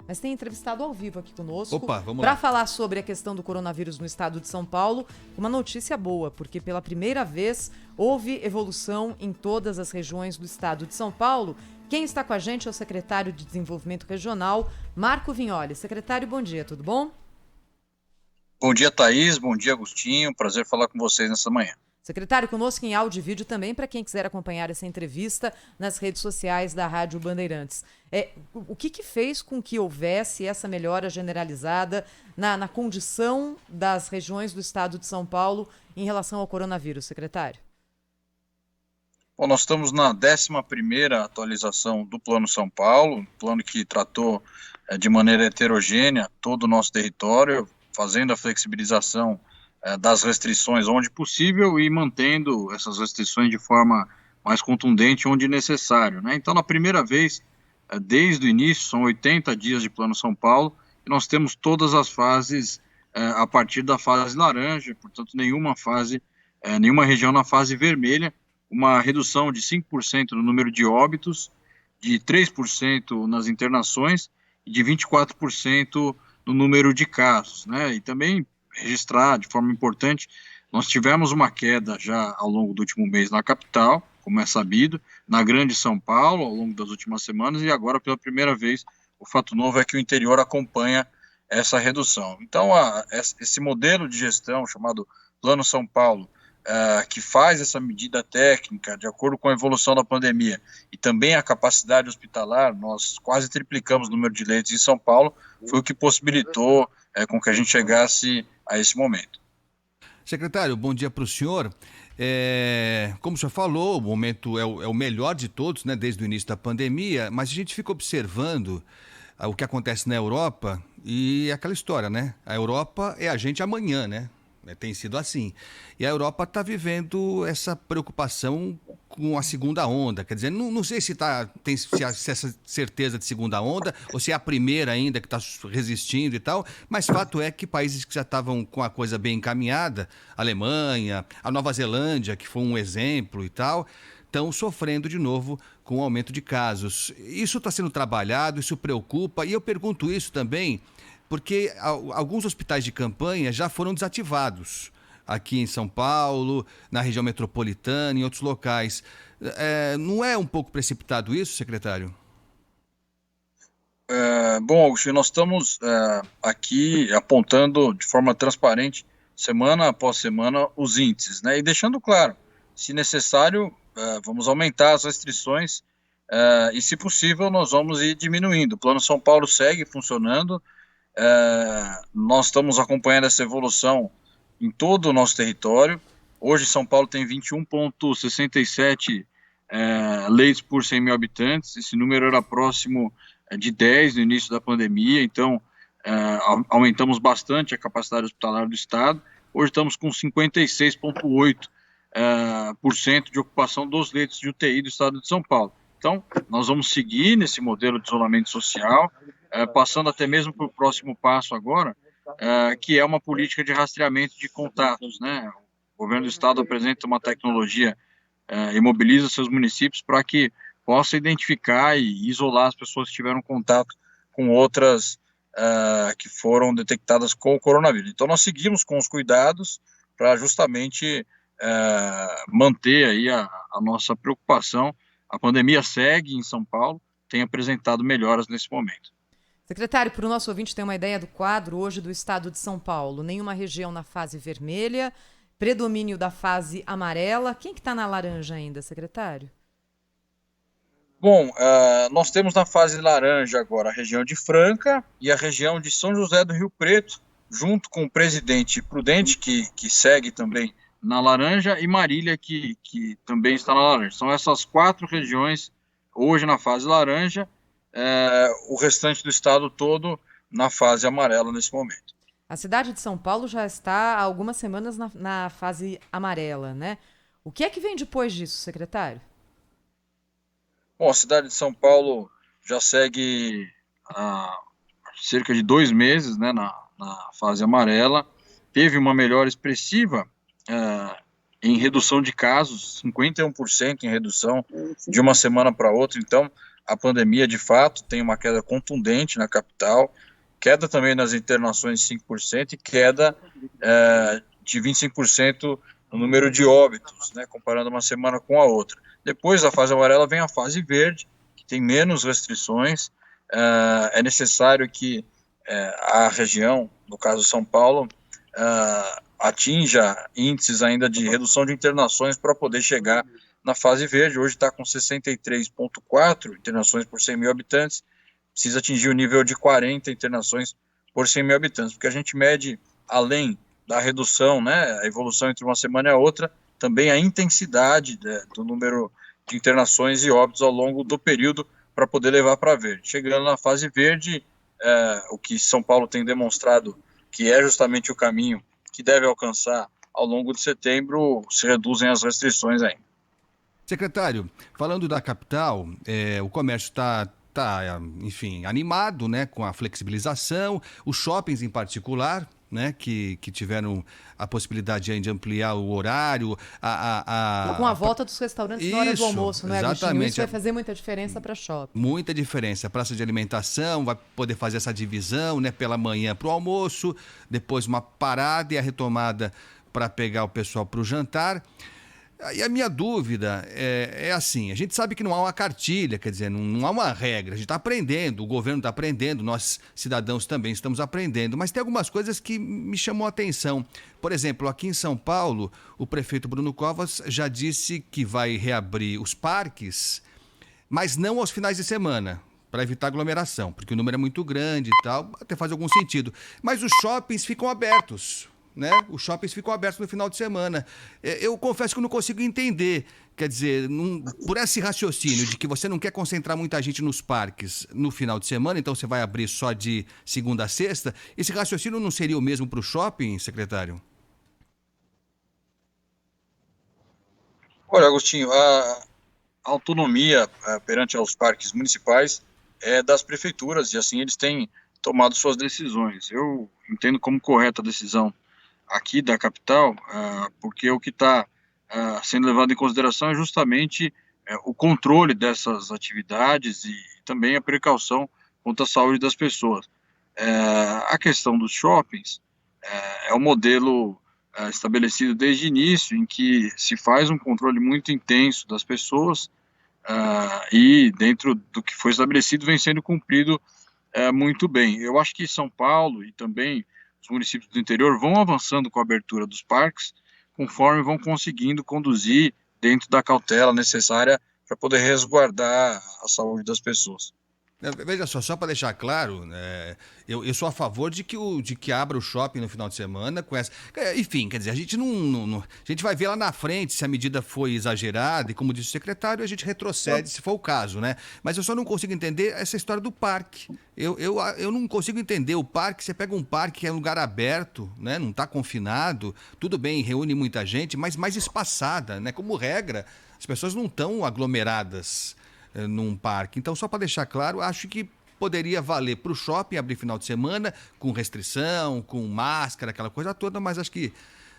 mas tem entrevistado ao vivo aqui conosco. Opa, vamos para lá. falar sobre a questão do coronavírus no estado de São Paulo. Uma notícia boa, porque pela primeira vez houve evolução em todas as regiões do estado de São Paulo. Quem está com a gente é o secretário de Desenvolvimento Regional, Marco Vignoli. Secretário, bom dia, tudo bom? Bom dia, Thaís. Bom dia, Agostinho. Prazer falar com vocês nessa manhã. Secretário, conosco em áudio e vídeo também, para quem quiser acompanhar essa entrevista nas redes sociais da Rádio Bandeirantes. O que fez com que houvesse essa melhora generalizada na condição das regiões do estado de São Paulo em relação ao coronavírus, secretário? Bom, nós estamos na 11ª atualização do Plano São Paulo, um plano que tratou de maneira heterogênea todo o nosso território, fazendo a flexibilização das restrições onde possível e mantendo essas restrições de forma mais contundente onde necessário, né? Então, na primeira vez, desde o início, são 80 dias de Plano São Paulo, e nós temos todas as fases a partir da fase laranja, portanto, nenhuma região na fase vermelha, uma redução de 5% no número de óbitos, de 3% nas internações e de 24% no número de casos, né? E também registrar de forma importante, nós tivemos uma queda já ao longo do último mês na capital, como é sabido, na Grande São Paulo, ao longo das últimas semanas, e agora, pela primeira vez, o fato novo é que o interior acompanha essa redução. Então, esse modelo de gestão chamado Plano São Paulo, que faz essa medida técnica de acordo com a evolução da pandemia e também a capacidade hospitalar, nós quase triplicamos o número de leitos em São Paulo, foi o que possibilitou com que a gente chegasse a esse momento. Secretário, bom dia para o senhor. Como o senhor falou, o momento é o melhor de todos, né, desde o início da pandemia, mas a gente fica observando o que acontece na Europa e aquela história, né? A Europa é a gente amanhã, né? Tem sido assim. E a Europa está vivendo essa preocupação com a segunda onda. Quer dizer, não sei se essa certeza de segunda onda ou se é a primeira ainda que está resistindo e tal, mas fato é que países que já estavam com a coisa bem encaminhada, a Alemanha, a Nova Zelândia, que foi um exemplo e tal, estão sofrendo de novo com o aumento de casos. Isso está sendo trabalhado, isso preocupa, e eu pergunto isso também porque alguns hospitais de campanha já foram desativados aqui em São Paulo, na região metropolitana, em outros locais. Não é um pouco precipitado isso, secretário? Bom, Agostinho, nós estamos aqui apontando de forma transparente, semana após semana, os índices, né? E deixando claro, se necessário, vamos aumentar as restrições e, se possível, nós vamos ir diminuindo. O Plano São Paulo segue funcionando. Nós estamos acompanhando essa evolução em todo o nosso território. Hoje São Paulo tem 21,67 leitos por 100 mil habitantes, esse número era próximo de 10 no início da pandemia, então aumentamos bastante a capacidade hospitalar do estado. Hoje estamos com 56,8% de ocupação dos leitos de UTI do estado de São Paulo. Então, nós vamos seguir nesse modelo de isolamento social, passando até mesmo para o próximo passo agora, que é uma política de rastreamento de contatos, né? O governo do estado apresenta uma tecnologia e mobiliza seus municípios para que possa identificar e isolar as pessoas que tiveram contato com outras que foram detectadas com o coronavírus. Então, nós seguimos com os cuidados para justamente manter aí a nossa preocupação. A pandemia segue em São Paulo, tem apresentado melhoras nesse momento. Secretário, para o nosso ouvinte ter uma ideia do quadro hoje do estado de São Paulo, nenhuma região na fase vermelha, predomínio da fase amarela. Quem que está na laranja ainda, secretário? Bom, nós temos na fase laranja agora a região de Franca e a região de São José do Rio Preto, junto com o Presidente Prudente, que segue também na laranja, e Marília, que também está na laranja. São essas 4 regiões hoje na fase laranja, o restante do estado todo na fase amarela nesse momento. A cidade de São Paulo já está há algumas semanas na fase amarela, né? O que é que vem depois disso, secretário? Bom, a cidade de São Paulo já segue há cerca de 2 meses, né, na fase amarela. Teve uma melhora expressiva em redução de casos, 51% em redução de uma semana para outra. Então, a pandemia, de fato, tem uma queda contundente na capital, queda também nas internações de 5% e queda de 25% no número de óbitos, né, comparando uma semana com a outra. Depois da fase amarela vem a fase verde, que tem menos restrições. É necessário que a região, no caso São Paulo, atinja índices ainda de redução de internações para poder chegar na fase verde. Hoje está com 63,4 internações por 100 mil habitantes, precisa atingir o nível de 40 internações por 100 mil habitantes, porque a gente mede, além da redução, né, a evolução entre uma semana e a outra, também a intensidade do número de internações e óbitos ao longo do período para poder levar para verde. Chegando na fase verde, o que São Paulo tem demonstrado que é justamente o caminho que deve alcançar ao longo de setembro, se reduzem as restrições ainda. Secretário, falando da capital, o comércio está, enfim, animado, né, com a flexibilização, os shoppings em particular, né, que tiveram a possibilidade de ampliar o horário. Com a volta dos restaurantes na hora do almoço, não é, Agostinho? Isso vai fazer muita diferença para shopping. Muita diferença. Praça de alimentação vai poder fazer essa divisão, né, pela manhã para o almoço, depois uma parada e a retomada para pegar o pessoal para o jantar. E a minha dúvida é assim, a gente sabe que não há uma cartilha, quer dizer, não há uma regra, a gente está aprendendo, o governo está aprendendo, nós cidadãos também estamos aprendendo, mas tem algumas coisas que me chamam a atenção. Por exemplo, aqui em São Paulo, o prefeito Bruno Covas já disse que vai reabrir os parques, mas não aos finais de semana, para evitar aglomeração, porque o número é muito grande e tal, até faz algum sentido. Mas os shoppings ficam abertos, né? Os shoppings ficam abertos no final de semana. Eu confesso que eu não consigo entender, quer dizer, por esse raciocínio de que você não quer concentrar muita gente nos parques no final de semana, então você vai abrir só de segunda a sexta, esse raciocínio não seria o mesmo para o shopping, secretário? Olha, Agostinho, a autonomia perante aos parques municipais é das prefeituras e assim eles têm tomado suas decisões. Eu entendo como correta a decisão aqui da capital, porque o que está sendo levado em consideração é justamente o controle dessas atividades e também a precaução quanto à saúde das pessoas. A questão dos shoppings é um modelo estabelecido desde o início, em que se faz um controle muito intenso das pessoas e dentro do que foi estabelecido vem sendo cumprido muito bem. Eu acho que São Paulo e também os municípios do interior vão avançando com a abertura dos parques, conforme vão conseguindo conduzir dentro da cautela necessária para poder resguardar a saúde das pessoas. Veja só para deixar claro, eu sou a favor de que abra o shopping no final de semana com essa. Enfim, quer dizer, a gente a gente vai ver lá na frente se a medida foi exagerada, e como disse o secretário, a gente retrocede se for o caso, né? Mas eu só não consigo entender essa história do parque. Eu não consigo entender o parque. Você pega um parque que é um lugar aberto, né? Não está confinado, tudo bem, reúne muita gente, mas mais espaçada, né? Como regra, as pessoas não estão aglomeradas num parque. Então, só para deixar claro, acho que poderia valer para o shopping abrir final de semana, com restrição, com máscara, aquela coisa toda, mas acho que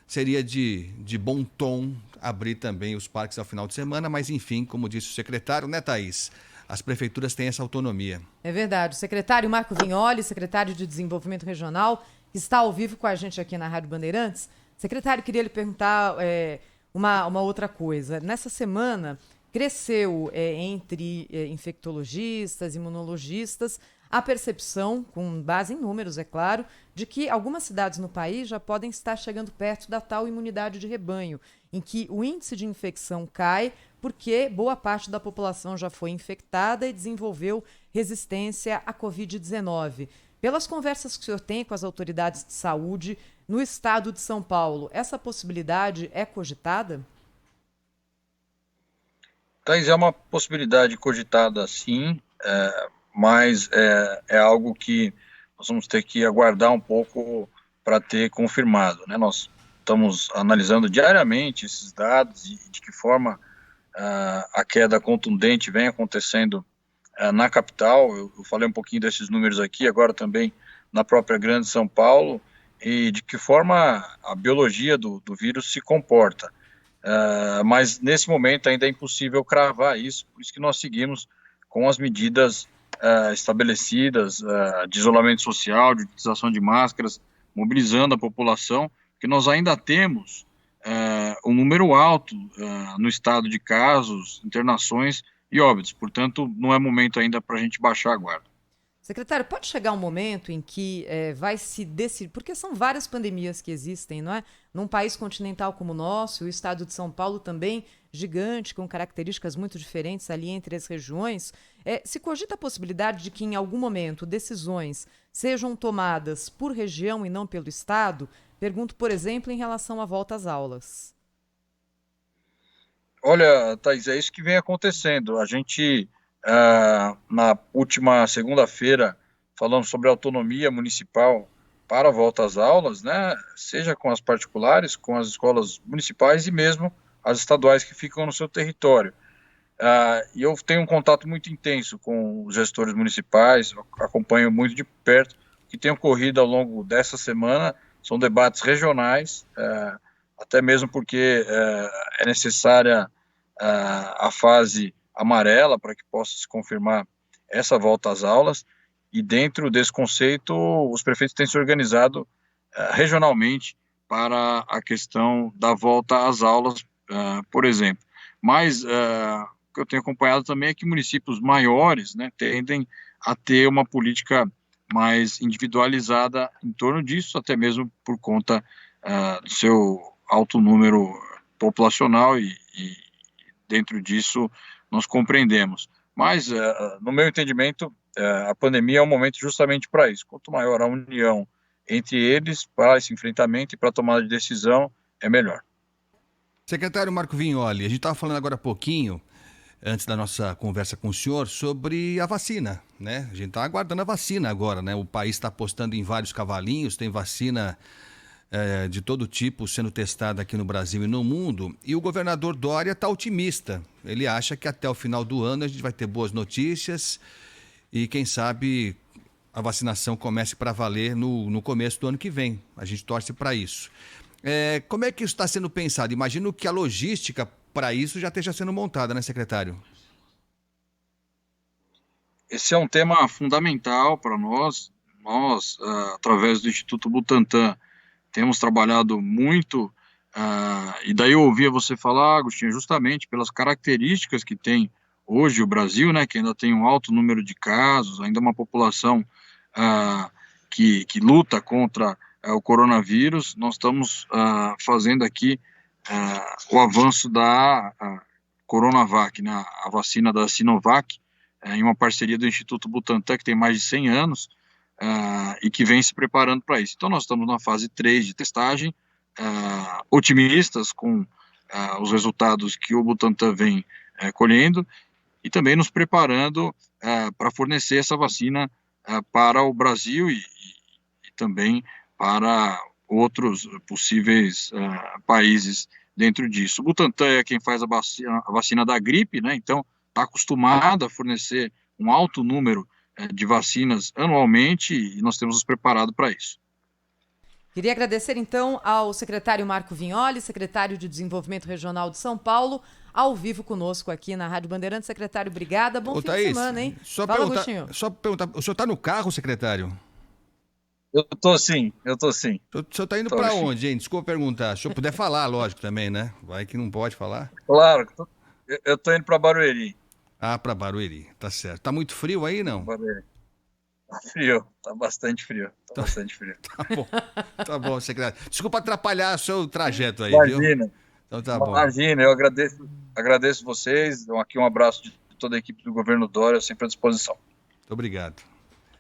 seria de bom tom abrir também os parques ao final de semana, mas enfim, como disse o secretário, né, Thaís? As prefeituras têm essa autonomia. É verdade. O secretário Marco Vignoli, secretário de Desenvolvimento Regional, está ao vivo com a gente aqui na Rádio Bandeirantes. Secretário, queria lhe perguntar uma outra coisa. Nessa semana cresceu entre infectologistas, imunologistas, a percepção, com base em números, é claro, de que algumas cidades no país já podem estar chegando perto da tal imunidade de rebanho, em que o índice de infecção cai porque boa parte da população já foi infectada e desenvolveu resistência à Covid-19. Pelas conversas que o senhor tem com as autoridades de saúde no estado de São Paulo, essa possibilidade é cogitada? Thais, é uma possibilidade cogitada, sim, mas é algo que nós vamos ter que aguardar um pouco para ter confirmado, né? Nós estamos analisando diariamente esses dados e de que forma a queda contundente vem acontecendo na capital. Eu falei um pouquinho desses números aqui, agora também na própria Grande São Paulo, e de que forma a biologia do vírus se comporta. Mas nesse momento ainda é impossível cravar isso, por isso que nós seguimos com as medidas estabelecidas de isolamento social, de utilização de máscaras, mobilizando a população, porque nós ainda temos um número alto no estado de casos, internações e óbitos. Portanto, não é momento ainda para a gente baixar a guarda. Secretário, pode chegar um momento em que vai se decidir, porque são várias pandemias que existem, não é? Num país continental como o nosso, o estado de São Paulo também gigante, com características muito diferentes ali entre as regiões, se cogita a possibilidade de que em algum momento decisões sejam tomadas por região e não pelo estado? Pergunto, por exemplo, em relação à volta às aulas. Olha, Thaís, é isso que vem acontecendo. A gente, na última segunda-feira, falamos sobre autonomia municipal para a volta às aulas, né? Seja com as particulares, com as escolas municipais e mesmo as estaduais que ficam no seu território. E eu tenho um contato muito intenso com os gestores municipais, acompanho muito de perto. O que tem ocorrido ao longo dessa semana são debates regionais, até mesmo porque é necessária a fase amarela para que possa se confirmar essa volta às aulas, e dentro desse conceito os prefeitos têm se organizado regionalmente para a questão da volta às aulas, por exemplo. Mas o que eu tenho acompanhado também é que municípios maiores, né, tendem a ter uma política mais individualizada em torno disso, até mesmo por conta do seu alto número populacional e dentro disso nós compreendemos. Mas, no meu entendimento, a pandemia é um momento justamente para isso. Quanto maior a união entre eles para esse enfrentamento e para a tomada de decisão, é melhor. Secretário Marco Vignoli, a gente estava falando agora há pouquinho, antes da nossa conversa com o senhor, sobre a vacina, né? A gente está aguardando a vacina agora, né? O país está apostando em vários cavalinhos, tem vacina de todo tipo sendo testada aqui no Brasil e no mundo, e o governador Dória está otimista. Ele acha que até o final do ano a gente vai ter boas notícias e, quem sabe, a vacinação comece para valer no começo do ano que vem. A gente torce para isso. Como é que isso está sendo pensado? Imagino que a logística para isso já esteja sendo montada, né, secretário? Esse é um tema fundamental para nós. Nós, através do Instituto Butantan, temos trabalhado muito, e daí eu ouvia você falar, Agostinho, justamente pelas características que tem hoje o Brasil, né, que ainda tem um alto número de casos, ainda uma população que luta contra o coronavírus. Nós estamos fazendo aqui o avanço da Coronavac, né, a vacina da Sinovac, em uma parceria do Instituto Butantan, que tem mais de 100 anos, e que vem se preparando para isso. Então, nós estamos na fase 3 de testagem, otimistas com os resultados que o Butantan vem colhendo, e também nos preparando para fornecer essa vacina para o Brasil e também para outros possíveis países dentro disso. O Butantan é quem faz a vacina da gripe, né? Então está acostumado a fornecer um alto número de vacinas anualmente, e nós temos nos preparado para isso. Queria agradecer então ao secretário Marco Vignoli, secretário de Desenvolvimento Regional de São Paulo, ao vivo conosco aqui na Rádio Bandeirantes. Secretário, obrigada. Bom fim de semana, hein? Fala, só perguntar, o senhor está no carro, secretário? Eu tô sim. O senhor está indo para onde, hein? Desculpa perguntar. Se o senhor puder falar, lógico, também, né? Vai que não pode falar. Claro, eu tô indo para Barueri. Para Barueri, tá certo. Tá muito frio aí, não? Barueri. Tá frio, tá bastante frio. Tá bom, secretário. Desculpa atrapalhar o seu trajeto aí, Imagina. Viu? Então tá bom. Imagina, eu agradeço vocês. Aqui um abraço de toda a equipe do governo Dória, sempre à disposição. Muito obrigado.